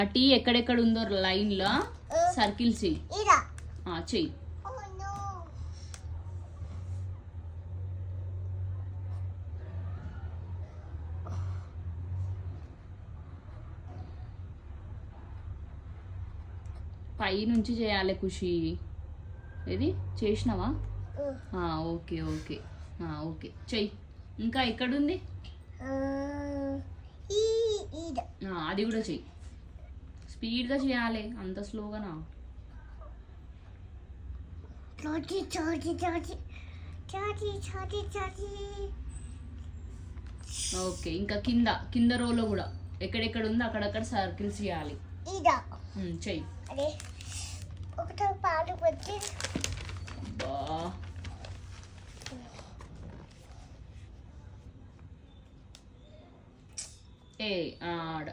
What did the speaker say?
ఆ టీ ఎక్కడెక్కడ ఉందో లైన్ లో సర్కిల్ చెయ్యి. చెయ్యి. పై నుంచి చేయాలి ఖుషి. ఇది చేసినావా? ఓకే ఓకే ఓకే చెయ్యి. ఇంకా ఎక్కడుంది? అది కూడా చెయ్యి. స్పీడ్గా చేయాలి, అంత స్లోగానా? ఓకే. ఇంకా కింద కింద రోలో కూడా ఎక్కడెక్కడ ఉందో అక్కడక్కడ సర్కిల్స్ చేయాలి. చెయ్యి. ఏ ఆడ